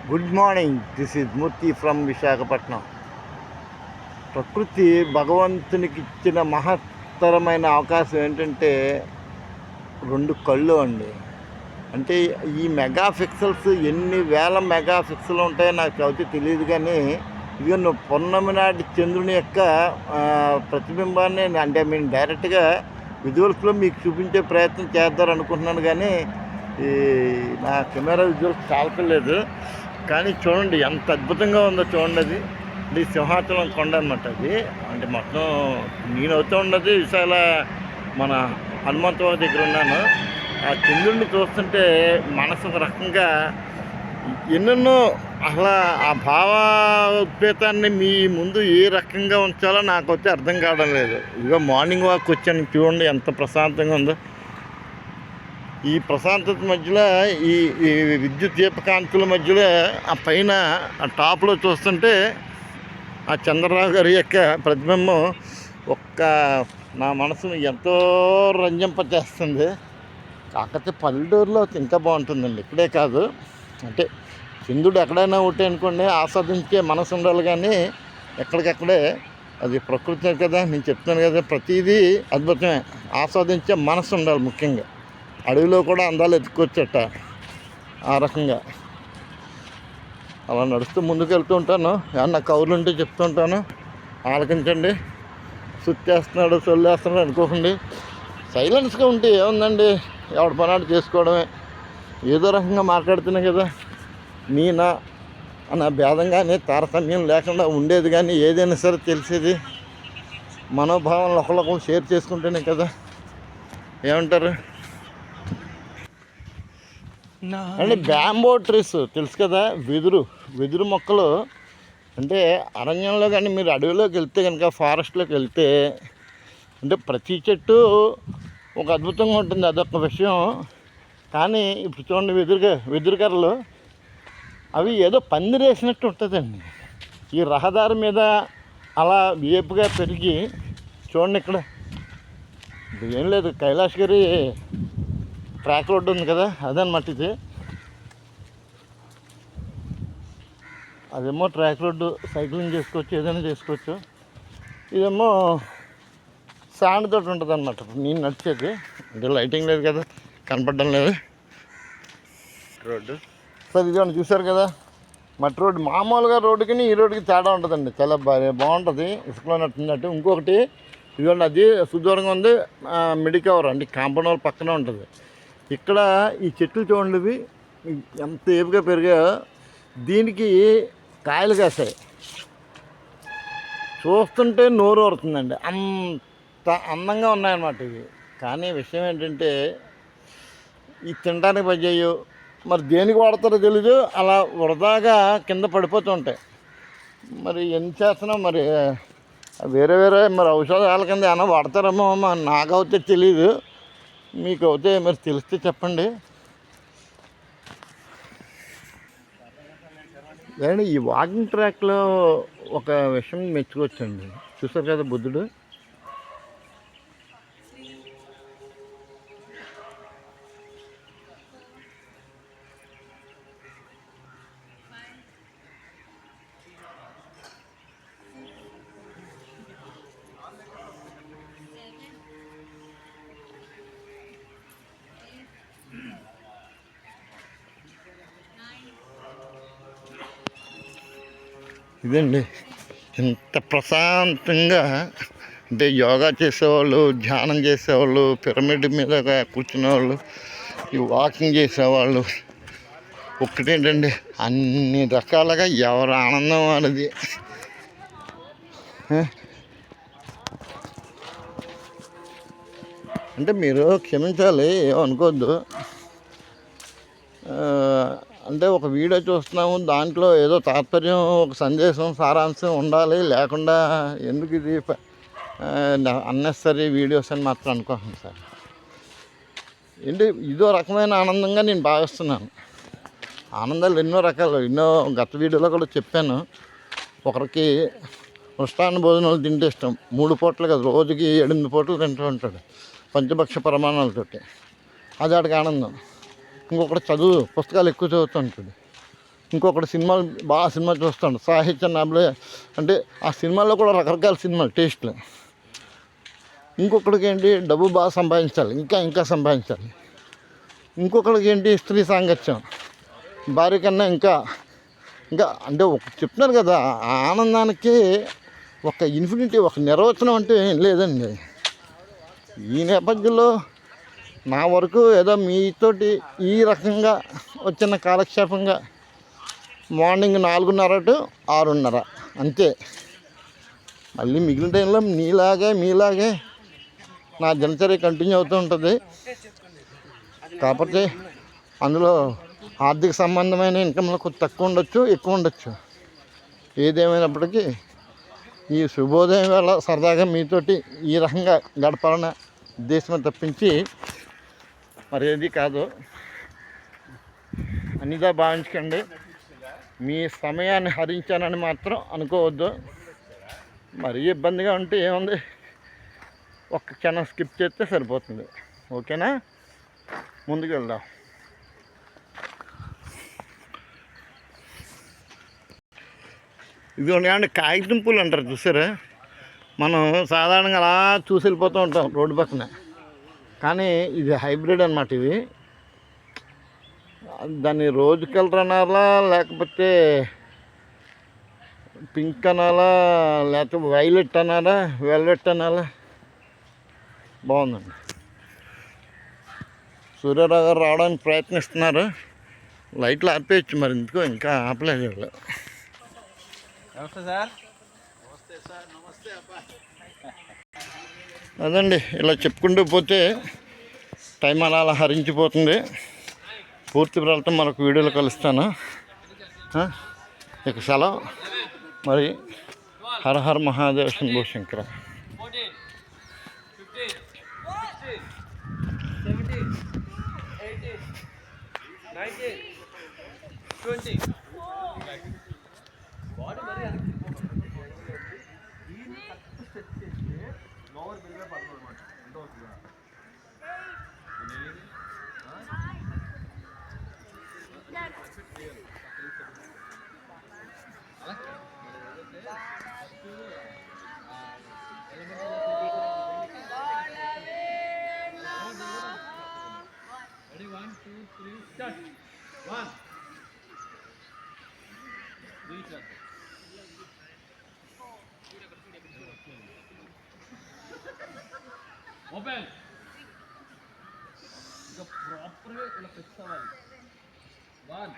Good morning. This is Murthy from Visakhapatnam. ప్రకృతి భగవంతునికి ఇచ్చిన మహత్తరమైన అవకాశం ఏంటంటే రెండు కళ్ళు అండి. అంటే ఈ మెగా పిక్సెల్స్ ఎన్ని వేల మెగా పిక్సెల్ ఉంటాయో నాకు చదివితే తెలియదు, కానీ ఇదిగో నువ్వు పౌర్ణమి నాటి చంద్రుని యొక్క ప్రతిబింబాన్ని అంటే నేను డైరెక్ట్గా విజువల్స్లో మీకు చూపించే ప్రయత్నం చేద్దారు అనుకుంటున్నాను, కానీ ఈ నా కెమెరా విజువల్స్ చాలలేదు. కానీ చూడండి ఎంత అద్భుతంగా ఉందో చూడండి. అది ఇది సింహాచలం కొండ అనమాట. అది అంటే మొత్తం నేను అవుతూ ఉండదు విశాల మన హనుమంతవారి దగ్గర ఉన్నాను. ఆ చంద్రుడిని చూస్తుంటే మనసు ఒక రకంగా ఎన్నెన్నో అసలు ఆ భావోద్వేతాన్ని మీ ముందు ఏ రకంగా ఉంచాలో నాకు వచ్చి అర్థం కావడం లేదు. ఇదిగో మార్నింగ్ వాక్ వచ్చాను, చూడండి ఎంత ప్రశాంతంగా ఉందో. ఈ ప్రశాంతత మధ్యలో ఈ ఈ విద్యుత్ దీపకాంతుల మధ్యలో ఆ పైన ఆ టాప్లో చూస్తుంటే ఆ చంద్రరావు గారి యొక్క ప్రతిబింబం నా మనసును ఎంతో రంజింపచేస్తుంది. కాకపోతే పల్లెటూరులో ఇంకా బాగుంటుందండి, ఇక్కడే కాదు. అంటే చంద్రుడు ఎక్కడైనా ఒకటి అనుకోండి, ఆస్వాదించే మనసు ఉండాలి, కానీ ఎక్కడికక్కడే అది ప్రకృతి కదా, నేను చెప్తాను కదా, ప్రతిదీ అద్భుతమే. ఆస్వాదించే మనసు ఉండాలి ముఖ్యంగా. అడవిలో కూడా అందాలు ఎత్తుకొచ్చట. ఆ రకంగా అలా నడుస్తూ ముందుకు వెళ్తూ ఉంటాను. ఏమన్నా కౌరులు ఉంటే చెప్తూ ఉంటాను, ఆలకించండి. సుత్తేస్తున్నాడు సొల్లేస్తున్నాడు అనుకోకండి. సైలెన్స్గా ఉంటే ఏముందండి, ఎవడి పనాడు చేసుకోవడమే. ఏదో రకంగా మాట్లాడుతున్నాయి కదా, నా అన్న భేదం కానీ తారతమ్యం లేకుండా ఉండేది, కానీ ఏదైనా సరే తెలిసేది మనోభావాలను ఒకళ్ళొకళ్ళు షేర్ చేసుకుంటేనే కదా. ఏమంటారు అంటే బ్యాంబో ట్రీస్ తెలుసు కదా, వెదురు మొక్కలు. అంటే అరణ్యంలో కానీ మీరు అడవిలోకి వెళ్తే కనుక, ఫారెస్ట్లోకి వెళ్తే అంటే ప్రతి చెట్టు ఒక అద్భుతంగా ఉంటుంది, అదొక విషయం. కానీ ఇప్పుడు చూడండి, వెదురు కర్రలు అవి ఏదో పందిరేసినట్టు ఉంటుందండి. ఈ రహదారి మీద అలా వేపుగా పెరిగి చూడండి. ఇక్కడ ఏం లేదు, కైలాసగిరి ట్రాక్ రోడ్డు ఉంది కదా, అదనమాట ఇది. అదేమో ట్రాక్ రోడ్డు, సైక్లింగ్ చేసుకోవచ్చు, ఏదైనా చేసుకోవచ్చు. ఇదేమో శాండ్ తోటి ఉంటుంది అనమాట. నేను నడిచేది అంటే లైటింగ్ లేదు కదా, కనపడడం లేదు రోడ్డు. సార్ ఇదిగోండి చూసారు కదా, మట్టి రోడ్డు. మామూలుగా రోడ్డుకి ఈ రోడ్డుకి తేడా ఉంటుందండి, చాలా బాగుంటుంది, ఇసుకలో నట్టున్నట్టు. ఇంకొకటి ఇదిగోండి, అది సుదూరంగా ఉంది మెడికవర్ అంటే కాంపౌండ్ వాళ్ళ పక్కనే ఉంటుంది. ఇక్కడ ఈ చెట్లు చూడండి, ఇవి ఎంత ఏపుగా పెరిగాయో. దీనికి కాయలు కాసాయి, చూస్తుంటే నోరు ఊరుతుందండి, అంత అందంగా ఉన్నాయన్నమాట ఇవి. కానీ విషయం ఏంటంటే ఈ తినడానికి పనిచేయు, మరి దేనికి వాడతారో తెలీదు, అలా వృధాగా కింద పడిపోతూ ఉంటాయి. మరి ఏం చేస్తున్నాం మరి, వేరే మరి ఔషధాల కింద ఏమైనా వాడతారేమో, నాకైతే తెలీదు, మీకు అయితే మరి తెలిస్తే చెప్పండి. కానీ ఈ వాకింగ్ ట్రాక్లో ఒక విషయం మెచ్చుకోవచ్చండి. చూసారు కదా బుద్ధుడు, ఇదండి ఎంత ప్రశాంతంగా. అంటే యోగా చేసేవాళ్ళు, ధ్యానం చేసేవాళ్ళు, పిరమిడ్ మీద కూర్చునేవాళ్ళు, ఈ వాకింగ్ చేసేవాళ్ళు, ఒక్కటేంటండి అన్ని రకాలుగా ఎవరి ఆనందం అనేది. అంటే మీరు క్షమించాలి, ఏమనుకోవద్దు. అంటే ఒక వీడియో చూస్తున్నాము, దాంట్లో ఏదో తాత్పర్యం, ఒక సందేశం, సారాంశం ఉండాలి, లేకుండా ఎందుకు ఇది అన్నెసరీ వీడియోస్ అని మాత్రం అనుకోండి సార్. ఏంటి ఇదో రకమైన ఆనందంగా నేను భావిస్తున్నాను. ఆనందాలు ఎన్నో రకాలు, ఎన్నో గత వీడియోలో కూడా చెప్పాను. ఒకరికి మృష్టాన్న భోజనాలు తింటే ఇష్టం, 3 పూటలు కదా, రోజుకి 8 పూటలు తింటూ ఉంటాడు పంచభక్ష ప్రమాణాలతోటి, అది ఆడికి ఆనందం. ఇంకొకటి పుస్తకాలు ఎక్కువ చదువుతూ ఉంటాడు. ఇంకొకటి సినిమాలు బాగా సినిమా చూస్తాడు, సాహిత్య నాబలే. అంటే ఆ సినిమాల్లో కూడా రకరకాల సినిమాలు టేస్ట్లు. ఇంకొకరికి ఏంటి, డబ్బు బాగా సంపాదించాలి, ఇంకా ఇంకా సంపాదించాలి. ఇంకొకరికి ఏంటి, స్త్రీ సాంగత్యం, భార్య కన్నా ఇంకా ఇంకా అంటే చెప్తున్నారు కదా, ఆ ఆనందానికి ఒక ఇన్ఫినిటీ, ఒక నిర్వచనం అంటే ఏం లేదండి. ఈ నేపథ్యంలో నా వరకు ఏదో మీతోటి ఈ రకంగా వచ్చిన కాలక్షేపంగా మార్నింగ్ 4:30 to 6:30 అంతే. మళ్ళీ మిగిలిన టైంలో మీలాగే నా దినచర్య కంటిన్యూ అవుతూ ఉంటుంది. కాకపోతే అందులో ఆర్థిక సంబంధమైన ఇన్కమ్లో కొంచెం తక్కువ ఉండొచ్చు, ఎక్కువ ఉండొచ్చు. ఏదేమైనప్పటికీ ఈ శుభోదయం వేళ సరదాగా మీతోటి ఈ రకంగా గడపాలన్న ఉద్దేశమే తప్పించి మరేది కాదు. అనిదా భావించకండి. మీ సమయాన్ని హరించానని మాత్రం అనుకోవద్దు. మరీ ఇబ్బందిగా ఉంటే ఏముంది, ఒక్క క్షణం స్కిప్ చేస్తే సరిపోతుంది. ఓకేనా, ముందుకు వెళ్దాం. ఇది ఏమంటే కాగితం పూలు అంటారు చూసారా. మనం సాధారణంగా అలా చూసి వెళ్ళిపోతూ ఉంటాం రోడ్డు పక్కన, కానీ ఇది హైబ్రిడ్ అన్నమాట. ఇవి దాన్ని రోజ్ కలర్ అనాలా, లేకపోతే పింక్ అనాలా, లేకపోతే వైలెట్ అనాలా, వెల్వెట్ అనాలా, బాగుందండి. సూర్యారావు గారు రావడానికి ప్రయత్నిస్తున్నారు. లైట్లు ఆపేయచ్చు, మరి ఎందుకో ఇంకా ఆపలేదు వాళ్ళు. నమస్తే సార్. అదండి, ఇలా చెప్పుకుంటూ పోతే టైం అలా హరించిపోతుంది. పూర్తి ఫలితం మరొక వీడియోలో కలుస్తాను. ఇక సెలవు. మరి హర హర మహాదేవ శంభో శంకర. 14, 15, 16, 17, 18, 19, 20. బాడీ మరి దీన్ని కరెక్ట్ స్ట్రెచ్ చేస్తే లోవర్ బిల్గా పడుతుంది అనమాట. ఎంత అవుతుందా? Ready, 1, 2, 3, start. 1, 3, start. Open. ఇంకా ప్రాపర్గా ఇలా ఫిక్స్ అవ్వాలి. 1